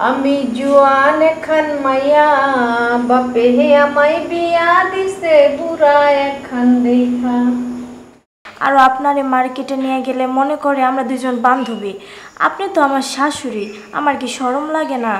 আমি জোয়ান এখান মাইয়া বাপে হে আমায় বিয়া দিছে বুড়া এখান দেখা। আর আপনারে মার্কেটে নিয়ে গেলে মনে করে আমরা দুজন বান্ধবী, আপনি তো আমার শাশুড়ি, আমার কি শরম লাগে না?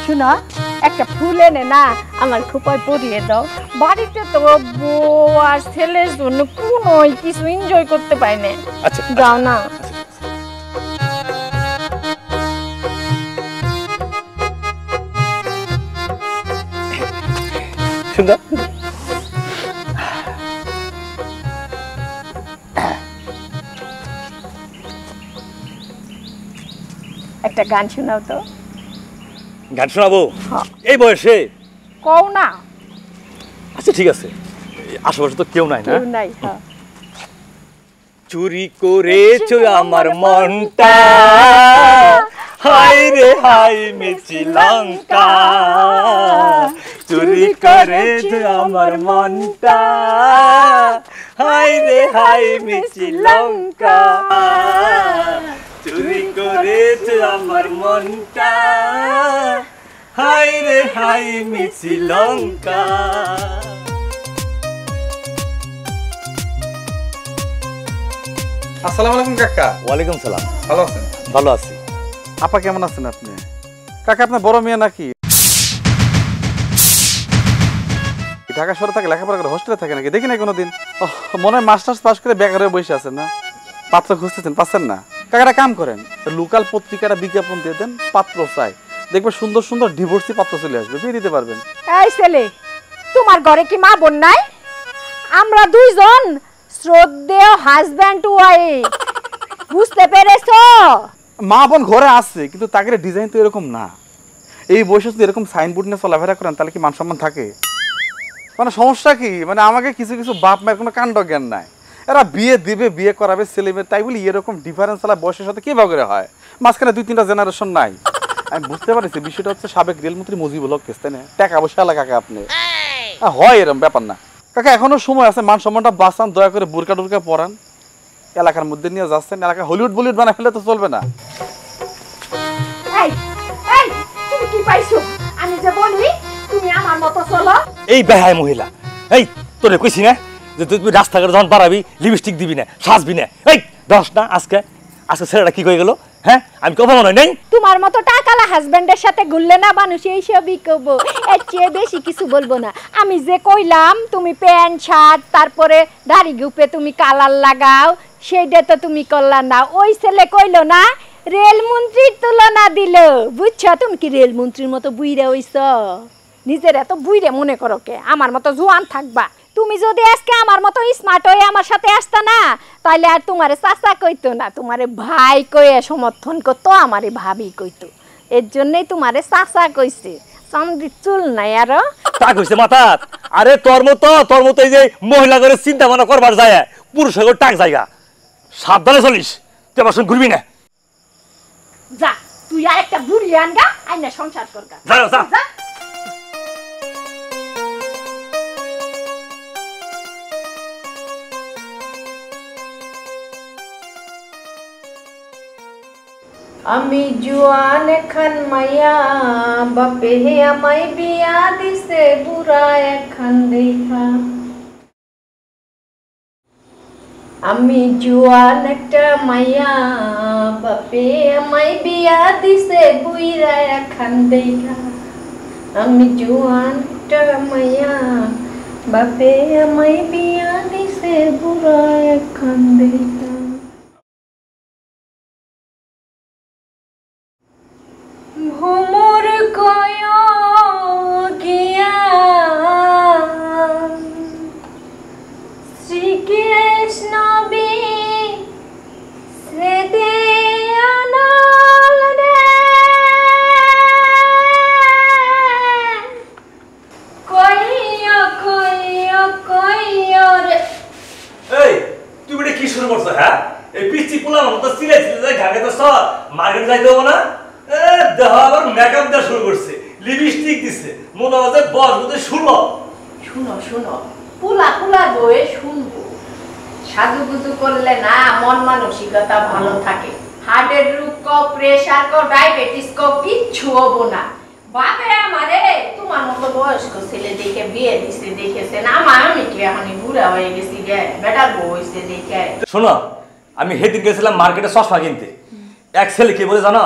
শুনো, একটা ফুল এনে না আমার খোপায় পরিয়ে দাও। বাড়িতে তো বউ আর ছেলের জন্য কোনো কিছু এনজয় করতে পাই না। আচ্ছা দাও না। সুন্দর। একটা গান শোনাও তো। গান শোনাবো এই বয়সে? কও না। আচ্ছা ঠিক আছে, আশেপাশে তো কেউ নাই না? কেউ নাই। হ্যাঁ। চুরি করেছো আমার মনটা, হাই রে হাই মিষ্টি লঙ্কা। চুরি করেছো আমার মনটা, হাই রে হাই মিষ্টি লঙ্কা। চুরি করেছো আমার মনটা, হাই রে হাই মিষ্টি লঙ্কা। আসসালামু আলাইকুম কাকা। ওয়ালাইকুম সালাম। ভালো আছেন? ভালো আছি। আপা কেমন আছেন আপনি? কাকা আপনার বড় মেয়ে নাকি? ঢাকা শহরে থাকে, লেখাপড়া করে হোস্টেলে থাকে নাকি? দেখি না কোনোদিন। মনে হয় মাস্টার্স পাস করে বেকার হয়ে বসে আছেন না? পাত্র খুঁজতেছেন, পাচ্ছেন না? কাকাটা কাম করেন, লোকাল পত্রিকাটা বিজ্ঞাপন দিয়ে দেন, পাত্র চাই, দেখবে সুন্দর সুন্দর ডিভোর্সি পাত্র চলে আসবে, বিয়ে দিতে পারবেন। এই ছেলে, তোমার ঘরে কি মা বোন নাই? আমরা দুইজন শ্রদ্ধেয় হাজব্যান্ড ওয়াইফ, বুঝতে পেরেছো? মা বোন ঘরে আসছে, কিন্তু তাকে ডিজাইন তো এরকম না। এই বয়সে যদি এরকম সাইনবোর্ড নিয়ে চলাফেরা করেন তাহলে কি মান সম্মান থাকে? মানে সমস্যা কি? মানে আমাকে কিছু কিছু বাপ মায়ের কোনো কাণ্ড জ্ঞান নাই, এরা বিয়ে দিবে, বিয়ে করাবে ছেলে মেয়ে, তাই বলি এরকম ডিফারেন্স আলা বয়সের সাথে কিভাবে করে হয়? মাঝখানে 2-3টা জেনারেশন নাই। আমি বুঝতে পারছি বিষয়টা হচ্ছে সাবেক রেলমন্ত্রী মুজিবুল হক কেস, তাই না? টাকা পয়সা এলাকা কাকা আপনি হয় এরকম ব্যাপার না কাকা, এখনো সময় আছে, মান সম্মানটা বাঁচান, দয়া করে বুরকা টুরকা পরান, এলাকার মধ্যে নিয়ে যাচ্ছেন, এলাকা হলিউড বলিউড বানা ফেলে তো চলবে না। এই এই তুমি কি পাইছো? আমি যে বলি তুমি আমার মতো চলো। এই বেহায় মহিলা, এই তোরে কইছি না যে তুই রাস্তাঘাটে যখন বাড়াবি লিপস্টিক দিবি না, সাজবি না। এই দশ না আজকে আজকে ছেলেটা কি কয়ে গেল? হ্যাঁ আমি কব মনে নাই? তোমার মতো টাকালা হাজবেন্ডের সাথে ঘুরলে না মানুষ এইসবই কব, এর চেয়ে বেশি কিছু বলবো না। আমি যে কইলাম তুমি প্যান্ট শার্ট তারপরে দাড়ি গুপে তুমি কালার লাগাও, সেইটা তো তুমি করলা না। ওই ছেলে কইলো না রেলমন্ত্রীর তুলনা দিল, বুঝছো? তুমি কি রেলমন্ত্রীর মতো বুইরা হইছ? নিজের এত বুইরে মনে করো কে? আমার মতো জোয়ান থাকবা। তুমি যদি আজকে আমার মতো স্মার্ট হয়ে আমার সাথে আসতা না, তাহলে আর তোমারে চাচা কইতো না, তোমারে ভাই কয়ে সমর্থন করতো, আমারে ভাবি কইতো। এর জন্যই তোমারে চাচা কইছে। চান্দি চুল নাই আরো তা কইছে মাথাত। আরে তোর মতো এই যে মহিলা করে চিন্তা ভাবনা করবার যায়, পুরুষের টাক জায়গা, সাবধানে চলিস, তুই আমার সঙ্গে ঘুরবি না। যা তুই আর একটা বুড়ি আনগা, আইনা সংসার করগা। যা। আমি জোয়ান এখান মাইয়া বাপে হে আমায় বিয়া দিছে বুড়া এখান দেখা। আমি জোয়ান একটা মাইয়া বাপে আমায় বিয়া দিছে বুইরা এখান দেখা। আমি জোয়ান একটা মাইয়া বাপে আমায় বিয়া দিছে বুড়া এখান দেখা। ভুমুর কয় গিয়া শ্রীকৃষ্ণ বি শ্রেদে আনাল রে কইয় রে তো সিলে সিলে ঘাগে তো সব মার্কেট যাইতে হবো না। দেহ আবার মেকআপ দেওয়া শুরু করছে, লিপস্টিক দিচ্ছে, মনে হচ্ছে বস বলতে শুনো শুনো শুনো, পুলা পুলা বয়ে শুনবো। সাজুগুজু করলে না মন মানসিকতা ভালো থাকে। হার্টের রোগ কো, প্রেসার কো, ডায়াবেটিস কো কিচ্ছু হবো না। বাপে আমারে তোমার মতো বয়স্ক ছেলে দেখে বিয়ে দিছে দেখেছে না, আমি কি এখন বুড়া হয়ে গেছি গে, বেটার বউ হইছে দেখে। শোনো, আমি সেদিন গেছিলাম মার্কেটে চশমা কিনতে। এক ছেলে কি বলে জানো,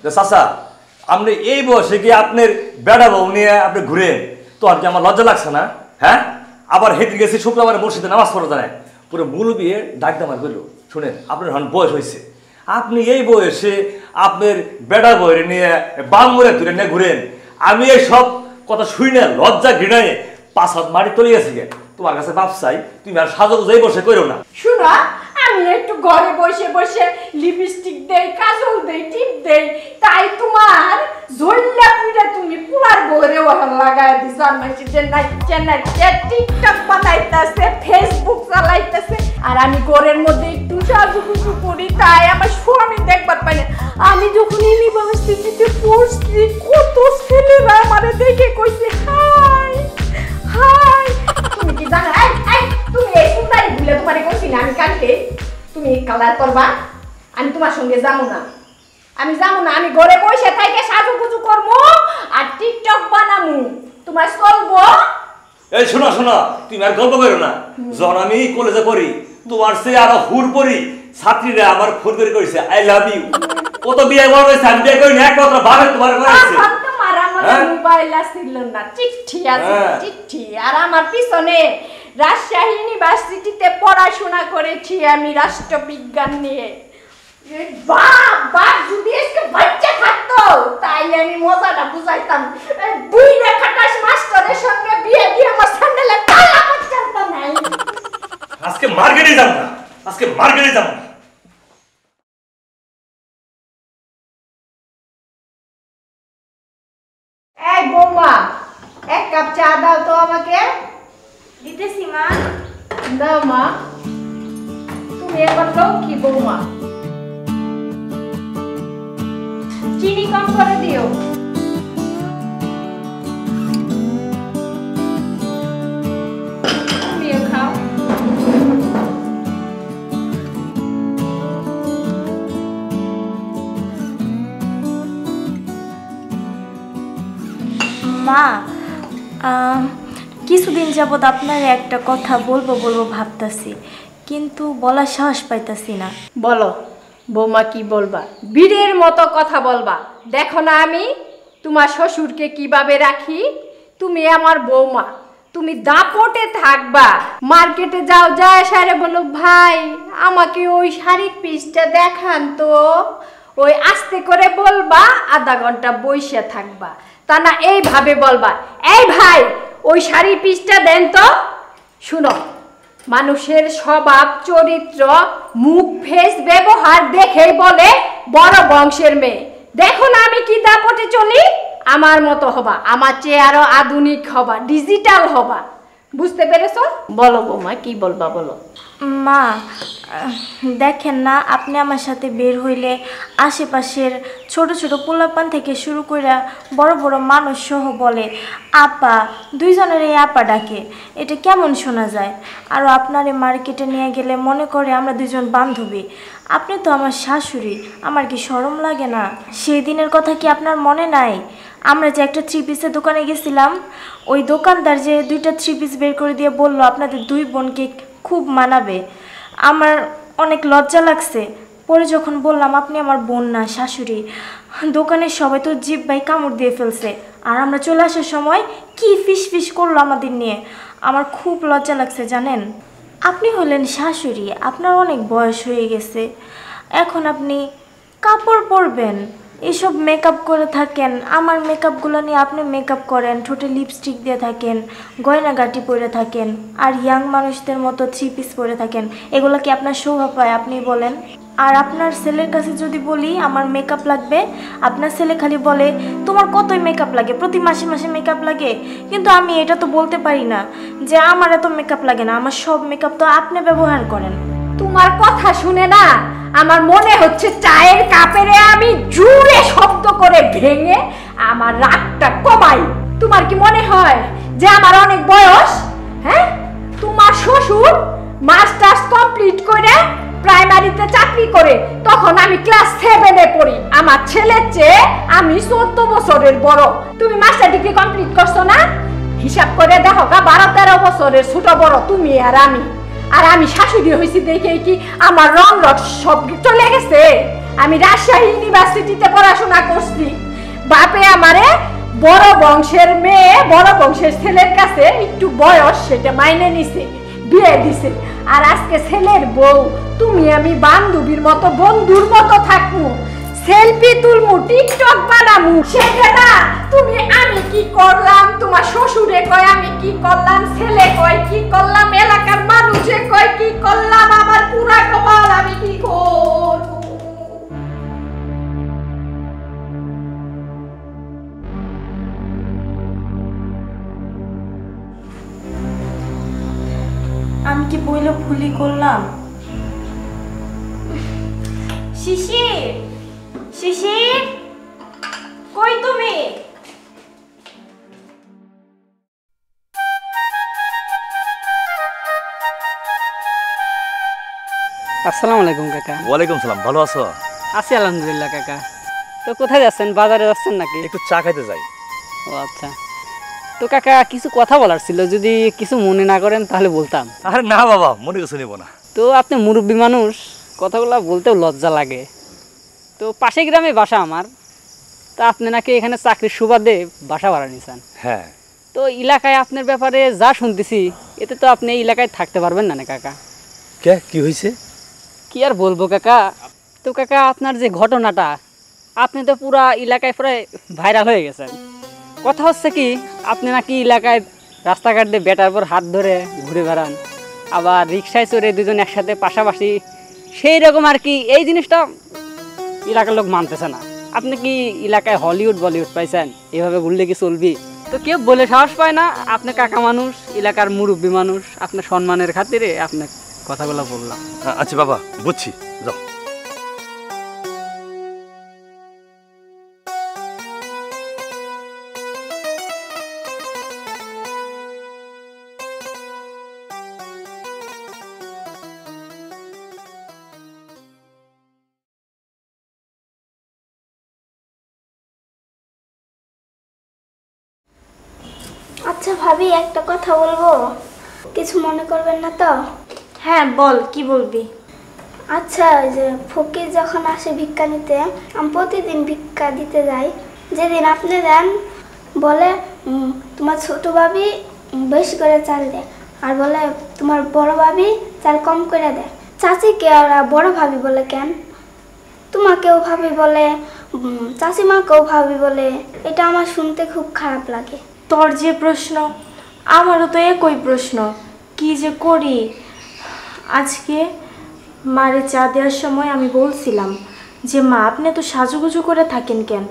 যে চাচা আপনি এই বয়সে কি আপনার বেড়া বউ নিয়ে আপনি ঘুরেন, তো আর কি আমার লজ্জা লাগছে না? হ্যাঁ, আবার সেদিন গেছি শুক্রবারে মসজিদে নামাজ পড়া যায়, পুরো মূল বিয়ে ডাক দামার বলল, শুনেন আপনার এখন বয়স হয়েছে, আপনি এই বয়সে আপনার বেড়া বউরে নিয়ে বাংমরে তুলে নিয়ে ঘুরেন। আমি এই সব কথা শুই না, লজ্জা ঘৃণায় 5 হাত মাটি তলে গেছি গে। তোমার কাছে বাপ চাই, তুমি আর সাজো বসে করো না। শুনো, আমি একটু ঘরে বসে বসে লিপস্টিক দেই, কাজল দেই, টিপ দেই, তাই তোমার জল্লা পুইরা তুমি পুরার ঘরে ওহান লাগায় দিছ। আমি চেন্নাই চেন্নাই টিকটক বানাইতাছে, ফেসবুক চালাইতাছে, আর আমি ঘরের মধ্যে একটু সাজুগুজু করি, তাই আমার স্বামী দেখবার পাই না। আমি যখন ইউনিভার্সিটিতে পড়ছি, কত ছেলেরা আমারে দেখে কইছে হাই হাই। তুমি কি জানো, তুমি এই সুন্দরী ভুলে তোমারে কইছি না আমি কালকে তুমি কালার করবা, আমি তোমার সঙ্গে যাবো না, আমি যাবো না। আমি ঘরে বসে থাইকে সাজুগুজু করবো আর টিকটক বানামু, তোমার চলবো। এই শোনো শোনো, তুমি আর গল্প করো না। যখন আমি কলেজে পড়ি, তোমার সে আরো হুর পড়ি, ছাত্রীরা আমার ফোন করে কইছে আই লাভ ইউ। কত বিয়ে বড় হয়েছে, আমি বিয়ে করিনি, একমাত্র ভাবে তোমার করেছে। তোমার আমার মোবাইল আসছিল না, চিঠি আছে, চিঠি। আর আমার পিছনে রাজশাহী ইউনিভার্সিটিতে পড়াশোনা করেছি আমি রাষ্ট্রবিজ্ঞান নিয়ে। বাপ বাপ যদি আজকে বাচ্চা থাকতো তাইলে আমি মজাটা বুঝাইতাম। দুই রেখাটাস মাস্টারের সঙ্গে বিয়ে দিয়ে আমার স্যান্ডেলে তালা পর্যন্ত নাই। আজকে মার্কেটে যাব না, আজকে মার্কেটে যাব না। এই বৌমা, এক কাপ চা দাও তো আমাকে। দিতেছি মা। দাও মা, তুমি এবার লক্ষ্মী বৌমা। চিনি কম করে দিও। তুমিও খাও। মা, কিছুদিন যাবৎ আপনার একটা কথা বলবো বলবো ভাবতাছি, কিন্তু বলার সাহস পাইতাছি না। বলো বৌমা, কি বলবা? বীরের মতো কথা বলবা। দেখো না আমি তোমার শ্বশুরকে কিভাবে রাখি। তুমি আমার বৌমা, তুমি দাপটে থাকবা। মার্কেটে যাও, যায় সারে বলো ভাই আমাকে ওই শাড়ির পিসটা দেখান তো। ওই আস্তে করে বলবা, আধা ঘন্টা বসে থাকবা। তা না এইভাবে বলবা, এই ভাই ওই শাড়ির পিসটা দেন তো। শুনো, মানুষের স্বভাব চরিত্র মুখ ফেস ব্যবহার দেখেই বলে বড় বংশের মেয়ে। দেখো না আমি কি দাপটে চলি। আমার মতো হবা, আমার চেয়ে আরো আধুনিক হবা, ডিজিটাল হবা। বুঝতে পেরেছো? বলো বৌমা, কি বলবা বলো। মা, দেখেন না, আপনি আমার সাথে বের হইলে আশেপাশের ছোট ছোট পোলাপান থেকে শুরু করে বড় বড় মানুষ সহ বলে আপা, দুইজনের এই আপা ডাকে, এটা কেমন শোনা যায়? আর আপনার এই মার্কেটে নিয়ে গেলে মনে করে আমরা দুজন বান্ধবী। আপনি তো আমার শাশুড়ি, আমার কি শরম লাগে না? সেই দিনের কথা কি আপনার মনে নাই? আমরা যে একটা 3 পিসের দোকানে গেছিলাম, ওই দোকানদার যে 2টা 3 পিস বের করে দিয়ে বলল আপনাদের 2 বোনকে খুব মানাবে। আমার অনেক লজ্জা লাগছে। পরে যখন বললাম আপনি আমার বোন না শাশুড়ি, দোকানের সবাই তো জিভ ভাই কামড় দিয়ে ফেলছে। আর আমরা চলে আসার সময় কি ফিস ফিস করলো আমাদের নিয়ে, আমার খুব লজ্জা লাগছে জানেন। আপনি হলেন শাশুড়ি, আপনার অনেক বয়স হয়ে গেছে, এখন আপনি কাপড় পরবেন, এসব মেকআপ করে থাকেন। আমার মেকআপগুলো নিয়ে আপনি মেকআপ করেন, ঠোঁটে লিপস্টিক দিয়ে থাকেন, গয়নাগাটি পরে থাকেন, আর ইয়াং মানুষদের মতো 3 পিস পরে থাকেন। এগুলো কি আপনার শোভা পায় আপনি বলেন? আর আপনার ছেলের কাছে যদি বলি আমার মেকআপ লাগবে, আপনার ছেলে খালি বলে তোমার কতই মেকআপ লাগে, প্রতি মাসে মাসে মেকআপ লাগে। কিন্তু আমি এটা তো বলতে পারি না যে আমার এত মেকআপ লাগে না, আমার সব মেকআপ তো আপনি ব্যবহার করেন। তোমার কথা শুনে না আমার মনে হচ্ছে চায়ের কাপেরে আমি জোরে শব্দ করে ভেঙে আমার রাগটা কমাই। তোমার কি মনে হয় যে আমার অনেক বয়স? হ্যাঁ, তোমার শ্বশুর মাস্টার্স কমপ্লিট করে প্রাইমারিতে চাকরি করে, তখন আমি ক্লাস 7-এ পড়ি। আমার ছেলের চেয়ে আমি 14 বছরের বড়। তুমি মাস্টার ডিগ্রি কমপ্লিট করছো না? হিসাব করে দেখো, 12-13 বছরের ছোট বড় তুমি আর আমি। আর আমি শাশুড়ি হয়েছি দেখে কি আমার রং সব চলে গেছে? আমি রাজশাহী ইউনিভার্সিটিতে পড়াশোনা করছি। বাপে আমারে বড় বংশের মেয়ে, বড় বংশের ছেলের কাছে একটু বয়স সেটা মাইনে নিছে, বিয়ে দিছে। আর আজকে ছেলের বউ তুমি আমি বান্ধবীর মতো, বন্ধুর মতো থাকবো, সেলফি তুলমু, টিকটক বানামু। সেটা না, তুমি আমি কি করলাম, তোমার শ্বশুরে কয় আমি কি করলাম, ছেলে কয় কি করলাম, এলাকার মানুষে কয় কি করলাম, আমার পুরা কপাল আমি কি করব? আমি কি বইলে ভুলই করলাম? শিশির, শিশির, কই তুমি? আসসালামু আলাইকুম কাকা। ওয়ালাইকুম সালাম, ভালো আছো? আছি আলহামদুলিল্লাহ কাকা। তো কোথায় যাচ্ছেন? বাজারে যাচ্ছেন নাকি? একটু চা খাইতে যাই। ও আচ্ছা। তো কাকা কিছু কথা বলার ছিল, যদি কিছু মনে না করেন তাহলে বলতাম। আরে না বাবা, মনে কিছু নেবো না। তো আপনি মুরব্বী মানুষ, কথাগুলো বলতেও লজ্জা লাগে। তো পাশে গ্রামে বাসা আমার, তা আপনি নাকি এখানে চাকরির সুবাদে বাসা ভাড়া নিয়েছেন। হ্যাঁ। তো এলাকায় আপনার ব্যাপারে যা শুনতেছি, এতে তো আপনি এই এলাকায় থাকতে পারবেন না কাকা। কে, কি হয়েছে? কি আর বলবো কাকা। তো কাকা আপনার যে ঘটনাটা, আপনি তো পুরা এলাকায় প্রায় ভাইরাল হয়ে গেছেন। কথা হচ্ছে কি, আপনি নাকি এলাকায় রাস্তাঘাট দিয়ে বেটার পর হাত ধরে ঘুরে বেড়ান, আবার রিক্সায় চড়ে দুজন একসাথে পাশাপাশি, সেই রকম আর কি। এই জিনিসটা এলাকার লোক মানতেছে না। আপনি কি এলাকায় হলিউড বলিউড পাইছেন? এভাবে ঘুরলে কি চলবি? তো কেউ বলে সাহস পায় না। আপনি কাকা মানুষ, এলাকার মুরব্বী মানুষ, আপনার সম্মানের খাতিরে আপনার কথাগুলো বললাম। আচ্ছা বাবা, বুঝছি, যাও। আচ্ছা ভাবি, একটা কথা বলবো, কিছু মনে করবেন না তো? হ্যাঁ বল, কি বলবি? আচ্ছা, ওই যে ফকির যখন আসে ভিক্ষা নিতে, আমি প্রতিদিন ভিক্ষা দিতে যাই। যেদিন আপনি দেন, বলে তোমার ছোট ভাবি বেশি করে চাল দেয়, আর বলে তোমার বড় ভাবি চাল কম করে দেয়। চাচিকে ওরা বড় ভাবি বলে কেন? তোমাকেও ভাবি বলে, চাচিমাকেও ভাবি বলে। এটা আমার শুনতে খুব খারাপ লাগে। তোর যে প্রশ্ন, আমারও তো একই প্রশ্ন, কি যে করি। আজকে মারে চা দেওয়ার সময় আমি বলছিলাম যে মা, আপনি তো সাজুগুজু করে থাকেন কেন?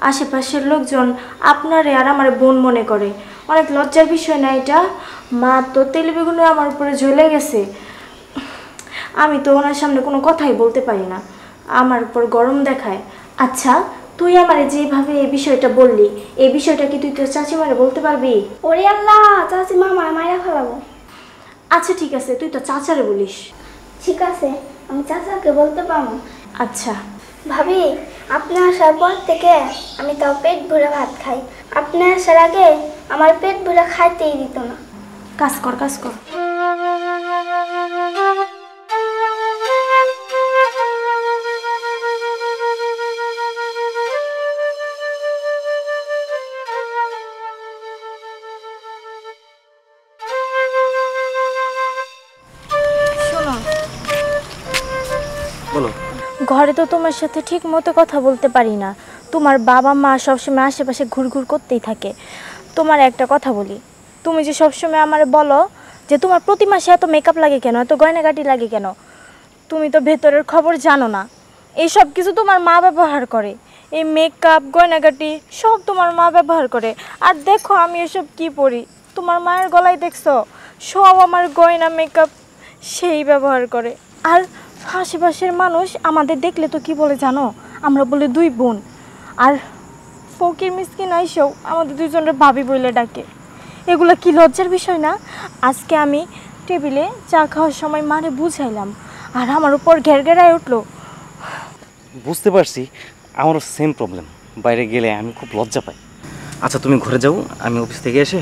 আশেপাশের লোকজন আপনারে আর আমার বোন মনে করে, অনেক লজ্জার বিষয় না এটা? মা তো তেলে বেগুনে আমার উপরে জ্বলে গেছে। আমি তো ওনার সামনে কোনো কথাই বলতে পারি না, আমার উপর গরম দেখায়। আচ্ছা, তুই আমারে যেভাবে এই বিষয়টা বললি, এই বিষয়টা কি তুই তোর চাচিমারে বলতে পারবি? ওরে আল্লাহ, চাচিমা আমার মায়েরা ফেলাবো। আচ্ছা ঠিক আছে, তুই তো চাচারে বলিস। ঠিক আছে, আমি চাচাকে বলতে পারবো। আচ্ছা ভাবি, আপনি আসার পর থেকে আমি তাও পেট ভরে ভাত খাই। আপনি আসার আগে আমার পেট ভরে খাইতেই দিত না। কাজ কর, কাজ কর। বলো। ঘরে তো তোমার সাথে ঠিক মতো কথা বলতে পারি না, তোমার বাবা মা সবসময় আশেপাশে ঘুরঘুর করতেই থাকে। তোমার একটা কথা বলি, তুমি যে সবসময় আমারে বলো যে তোমার প্রতি মাসে এত মেকআপ লাগে কেন, এত গয়নাগাটি লাগে কেন, তুমি তো ভেতরের খবর জানো না। এই সব কিছু তোমার মা ব্যবহার করে, এই মেকআপ গয়নাগাটি সব তোমার মা ব্যবহার করে। আর দেখো আমি এসব কি পরি, তোমার মায়ের গলায় দেখছো, সব আমার গয়না মেকআপ সেই ব্যবহার করে। আর আশেপাশের মানুষ আমাদের দেখলে তো কি বলে জানো, আমরা বলে দুই বোন। আর ফকির মিসকিন আইসেও আমাদের দুজনের ভাবি বলে ডাকে। এগুলো কি লজ্জার বিষয় না? আজকে আমি টেবিলে চা খাওয়ার সময় মারে বুঝাইলাম, আর আমার উপর ঘেরঘেরায় উঠলো। বুঝতে পারছি, আমারও সেম প্রবলেম। বাইরে গেলে আমি খুব লজ্জা পাই। আচ্ছা তুমি ঘরে যাও, আমি অফিস থেকে এসে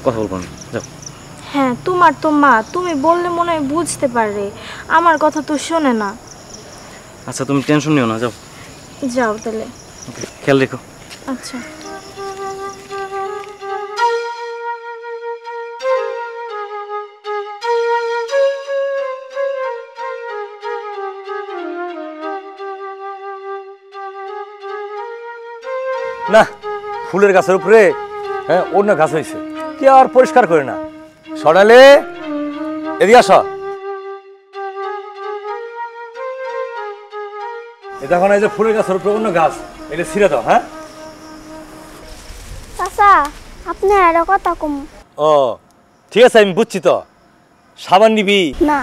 কথা বলবো। আমি যাও। হ্যাঁ, তোমার তো মা, তুমি বললে মনে হয় বুঝতে পারবে, আমার কথা তো শোনে না। আচ্ছা তুমি টেনশন নিও না, যাও। যাও তাহলে। ওকে, খেয়াল রেখো। আচ্ছা। না, ফুলের গাছের উপরে হ্যাঁ অন্য গাছ হয়েছে, কে আর পরিষ্কার করে না। সরালে এদিকে আস। এটা এখন এই যে ফুলের গাছের উপরে অন্য গাছ, এটা ছিঁড়ে দাও। হ্যাঁ চাচা আপনি আরো কথা কম। ও ঠিক আছে, আমি বুঝছি। তো সাবান নিবি না।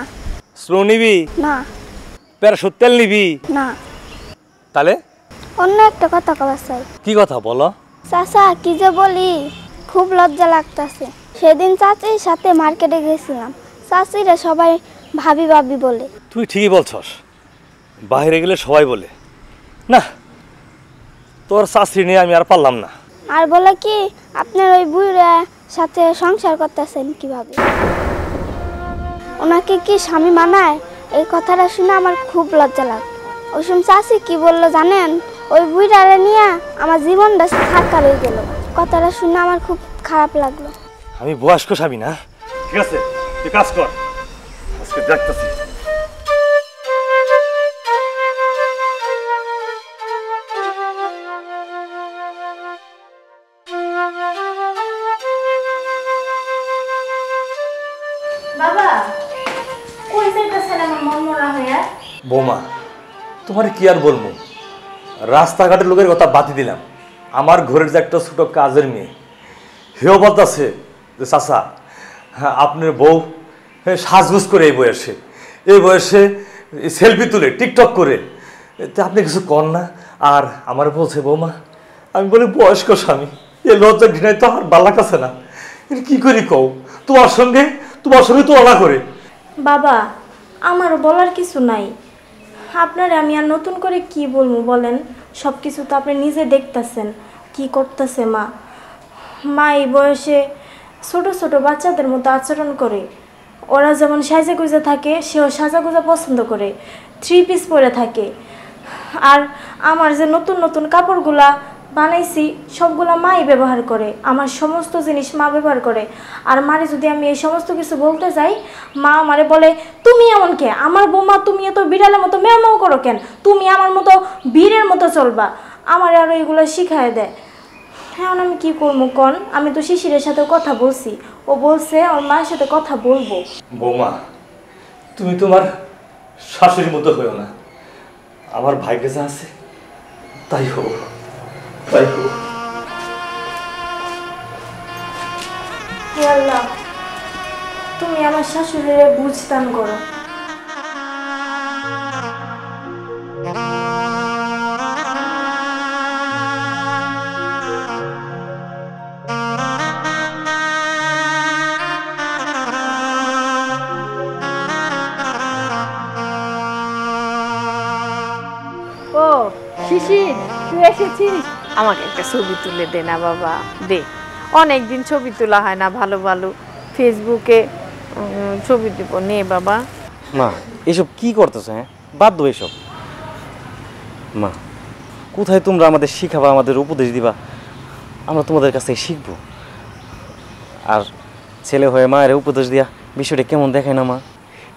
স্লো নিবি না। প্যারাশুট তেল নিবি না। তাহলে অন্য একটা কথা কবার চাই। কি কথা বলো? চাচা কি যে বলি, খুব লজ্জা লাগতেছে। সেদিন চাচির সাথে মার্কেটে গেছিলাম, চাচিরা সবাই ভাবি ভাবি বলে। তুই ঠিকই বলছস, বাইরে গেলে সবাই বলে। না, তোর শাস্ত্রী নিয়ে আমি আর পারলাম না। আর বলে কি আপনার ওই বুড়ির সাথে সংসার করতেছেন কিভাবে, ওনাকে কি স্বামী মানায়? এই কথাটা শুনে আমার খুব লজ্জা লাগে। ওই সময় চাচি কি বললো জানেন? ওই বুড়িটারে নিয়ে আমার জীবনটা থাকা রয়ে গেল। কথাটা শুনে আমার খুব খারাপ লাগলো। আমি বয়স্ক স্বামী না। ঠিক আছে, তুই কাজ কর, আজকে দেখতেছি। বাবা কই যাইতাছেন আমার মনমরা হইয়া? বৌমা, তোমার কি আর বলবো, রাস্তাঘাটের লোকের কথা বাতি দিলাম। আমার ঘরের যে একটা ছোট কাজের মেয়ে, হেও বলতেছে যে চাচা হ্যাঁ আপনার বউ সাজগুজ করে এই বয়সে সেলফি তুলে টিকটক করে, তা আপনি কিছু কর না। আর আমার বলছে বৌমা, আমি বলি বয়স্ক স্বামী, এ লজ্জা ঘৃণায় তো আর ভালো লাগছে না, কি করি কও? তোমার সঙ্গে তো অলা করে। বাবা আমারও বলার কিছু নাই, আপনারে আমি আর নতুন করে কি বলবো বলেন? সব কিছু তো আপনি নিজে দেখতেছেন কি করতেছে মা এই বয়সে ছোট ছোট বাচ্চাদের মতো আচরণ করে। ওরা যেমন সাজা গুজা থাকে, সেও সাজা গুজা পছন্দ করে, 3 পিস পরে থাকে। আর আমার যে নতুন নতুন কাপড়গুলা বানাইছি সবগুলা মাই ব্যবহার করে, আমার সমস্ত জিনিস মা ব্যবহার করে। আর মারে যদি আমি এই সমস্ত কিছু বলতে যাই, মা আমারে বলে তুমি এমন কে? আমার বৌমা তুমি এত বিড়ালের মতো মেও করো কেন? তুমি আমার মতো বীরের মতো চলবা, আমার আরও এগুলো শিখায় দেয়। হ্যাঁ আমি কি করবো কন? আমি তো শিশিরের সাথে কথা বলছি, ও বলছে ওর মায়ের সাথে কথা বলবো। বৌমা, তুমি তোমার শাশুড়ির মতো হয়েও না, আমার ভাগ্যে যা আছে তাই হোক, তাই হোক। হে আল্লাহ, তুমি আমার শাশুড়িরে বুঝতাম করো। ও শিশির, তুই এসেছিস? আমাকে একটা ছবি তুলে দে না বাবা, দে। অনেকদিন ছবি তোলা হয় না ভালো ভালো, ফেসবুকে ছবি দিব, নে বাবা। মা এসব কি করতেছো? হ্যাঁ বাদ দো এসব। মা কোথায় তোমরা আমাদের শিখাবা, আমাদের উপদেশ দিবা, আমরা তোমাদের কাছ থেকে শিখবো। আর ছেলে হয়ে মায়ের উপদেশ দিয়া বিষয়টা কেমন দেখায় না মা?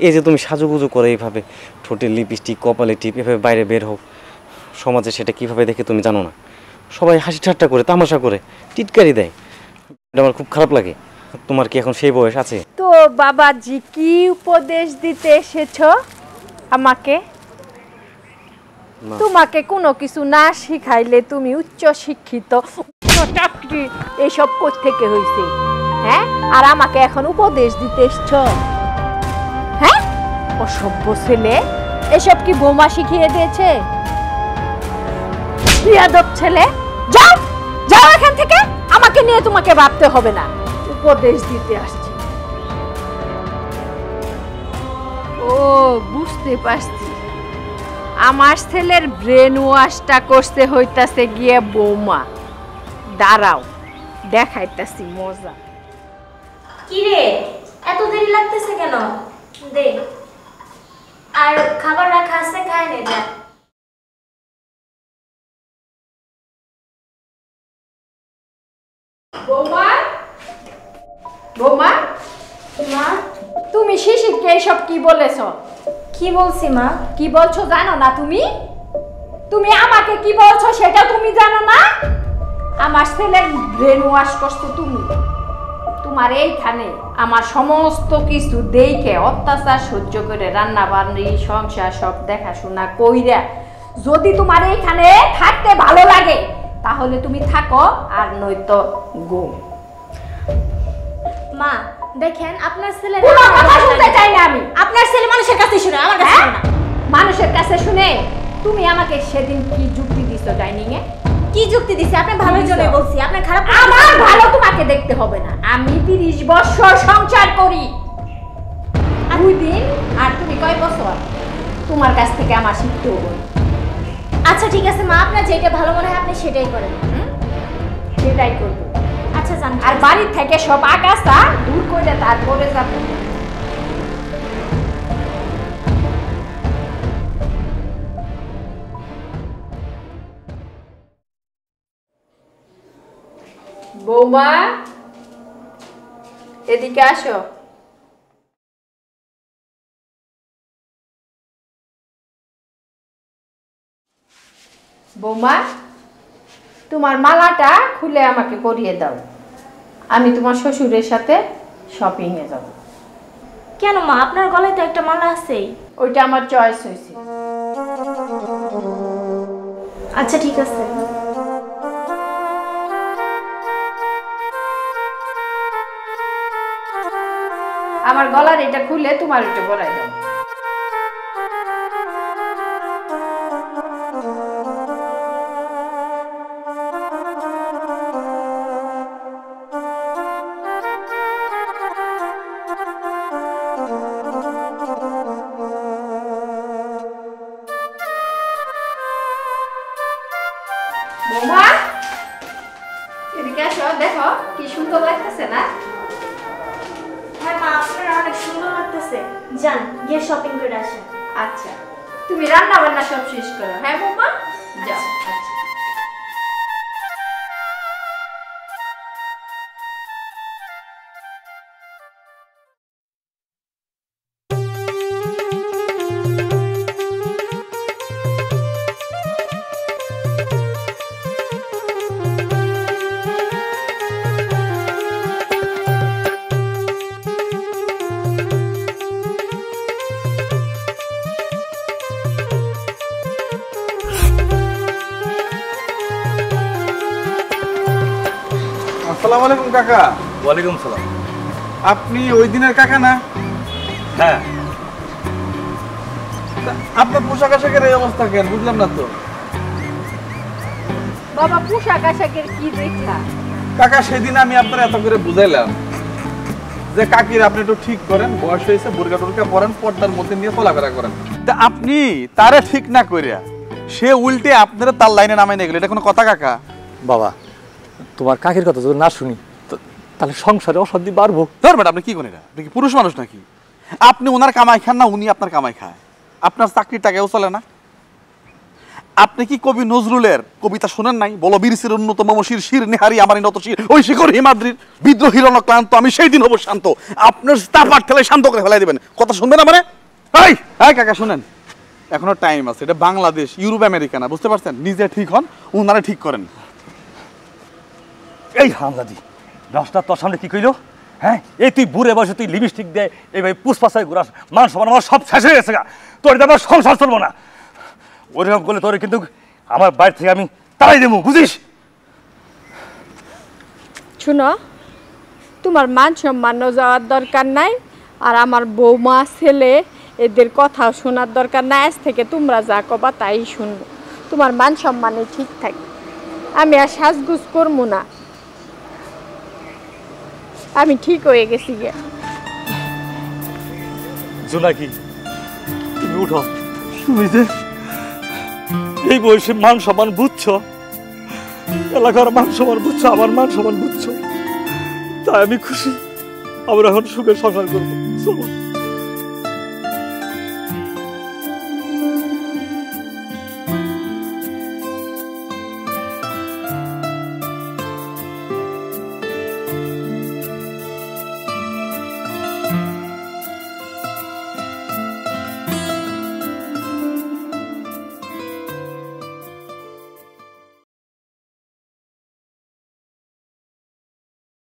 এই যে তুমি সাজুগুজু করে এইভাবে, ঠোঁটে লিপস্টিক, কপালে টিপ, এভাবে বাইরে বের হোক, সমাজে সেটা কিভাবে দেখে তুমি জানো না? সবাই হাসি ঠাট্টা করে, তামাশা করে, টিটকারি দেয়। এটা আমার খুব খারাপ লাগে। তোমার কি এখন সেই বয়স আছে? তো বাবাজি কি উপদেশ দিতে এসেছো আমাকে? তোমাকে কোনো কিছু না শিখাইলে তুমি উচ্চ শিক্ষিত, চাকরি এইসব কোত্থেকে হয়েছে? হ্যাঁ, আর আমাকে এখন উপদেশ দিতে এসছো? হ্যাঁ, অসভ্য ছেলে, এসব কি বৌমা শিখিয়ে দিয়েছে? বিয়াদব ছেলে, যাও যাও এখান থেকে, আমাকে নিয়ে তোমাকে ভাবতে হবে না, উপদেশ দিতে আসছি। ও বুঝতে পারছি, আমার ছেলের ব্রেন ওয়াশটা করতে হইতাছে গিয়ে বৌমা। দাঁড়াও, দেখাইতাছি মজা। কি রে, এত দেরি লাগতেছে কেন? দে, আর খাবার রাখা আছে, খায় নে যা। বৌমা, বৌমা, মা, তুমি শিশিরকে এসব কি বলেছো? কি বলছি মা? কি বলছো জানো না তুমি? তুমি আমাকে কি বলছো সেটা তুমি জানো না? আমার ছেলের ব্রেন ওয়াশ করছো তুমি। তোমার এইখানে আমার সমস্ত কিছু দেখে অত্যাচার সহ্য করে রান্না বান্না সংসার সব দেখাশোনা কইরা যদি তোমার এইখানে থাকতে ভালো লাগে তাহলে তুমি থাকো, আর নয়তো গো। মা দেখেন, আপনার ছেলে কোনো কথা শুনতে চাই না আমি। আপনার ছেলে মানুষের কাছে শুনে, আমার কাছে শুনে না। মানুষের কাছে শুনে? তুমি আমাকে সেদিন কি যুক্তি দিছো ডাইনিং এ? কি যুক্তি দিছি? আপনার ভালোর জন্য বলছি, আপনার খারাপ। আমার ভালো তোমাকে দেখতে হবে না। আমি 30 বছর সংসার করি, 2 দিন, আর তুমি কয় বছর? তোমার কাছ থেকে আমার শিখতে হবে। আচ্ছা ঠিক আছে মা, আপনার যেটা ভালো মনে হয় আপনি সেটাই করেন। সেটাই করবো। আচ্ছা জান, আর বাড়ির থেকে সব আগাছা দূর করে তারপরে যাবো। বৌমা, এদিকে আসো। বৌমা, তোমার মালাটা খুলে আমাকে পরিয়ে দাও, আমি তোমার শ্বশুরের সাথে শপিং এ যাব। কেন মা, আপনার গলায় তো একটা মালা আছেই। ওইটা আমার চয়েস হয়েছে। আচ্ছা ঠিক আছে। আমার গলার এটা খুলে তোমার এটা পরাই দাও। বৌমা, এদিকে আসো, দেখো কি সুন্দর লাগতেছে না? হ্যাঁ মা, আপনার অনেক সুন্দর লাগতেছে। যান, গিয়ে শপিং করে আসেন। আচ্ছা, তুমি রান্না বান্না সব শেষ করো। হ্যাঁ বৌমা, যাও। আচ্ছা। আসসালামু আলাইকুম কাকা। ওয়ালাইকুম সালাম। আপনি ওই দিনের কাকা না? হ্যাঁ। আপনার পোশাক আশাকের এই অবস্থা কেন বুঝলাম না তো। বাবা, পোশাক আশাকের কি দেখলা? কাকা সেদিন আমি আপনার এত করে বুঝাইলাম যে কাকির আপনি একটু ঠিক করেন, বয়স হয়েছে, বোরকা টোরকা পরেন, পর্দার মধ্যে নিয়ে চলাফেরা করেন। তা আপনি তারে ঠিক না করিয়া সে উল্টে আপনারা তার লাইনে নামাই নিয়ে গেল, এটা কোনো কথা কাকা? বাবা, তোমার কাকের কথা যদি না শুনি তাহলে সংসারে অশান্তি বাড়বো। ধরবেন আপনি কি করেন? আপনি কি পুরুষ মানুষ নাকি? আপনি ওনার কামাই খান না, উনি আপনার কামাই খায়? আপনার চাকরির টাকাও চলে না? আপনি কি কবি নজরুলের কবিতা শোনেন নাই? বলো বীরসির অন্যতম শির শির নেহারি আমার নত শির, ওই শিখর হিমাদ্রির বিদ্রোহীর ক্লান্ত, আমি সেই দিন হবো শান্ত। আপনার তাপার ঠেলে শান্ত করে ফেলাই দেবেন। কথা শুনবেন না? মানে এই কাকা শুনেন, এখনো টাইম আছে। এটা বাংলাদেশ, ইউরোপ, আমেরিকা না, বুঝতে পারছেন? নিজে ঠিক হন, ওনারা ঠিক করেন। এই হামলাদি দশটা তোর সামনে কি কইলো? হ্যাঁ, এই তুই বুড়ে বয়সে তুই লিপস্টিক দেয়, এইভাবে পুষ্পাশায় ঘুরাস, মান সম্মান আমার সব শেষ হয়ে গেছে গা। তোর আমার সংসার চলবো না। ওইরকম করলে তোর কিন্তু আমার বাড়ি থেকে আমি তাড়াই দেবো, বুঝিস? শুনো, তোমার মান সম্মান যাওয়ার দরকার নাই। আর আমার বৌমা ছেলে এদের কথা শোনার দরকার না, আজ থেকে তোমরা যা কবা তাই শুনবো, তোমার মান সম্মানে ঠিক থাকে। আমি আর সাজগুজ করবো না, আমি ঠিক হয়ে গেছি গে। জোনাকি তুমি উঠো, তুমি যে এই বয়সে মান সম্মান বুঝছো, এলাকার মান সম্মান বুঝছো, আমার মান সম্মান বুঝছো, তাই আমি খুশি। আমরা এখন সুখে সংসার করবো। চলো।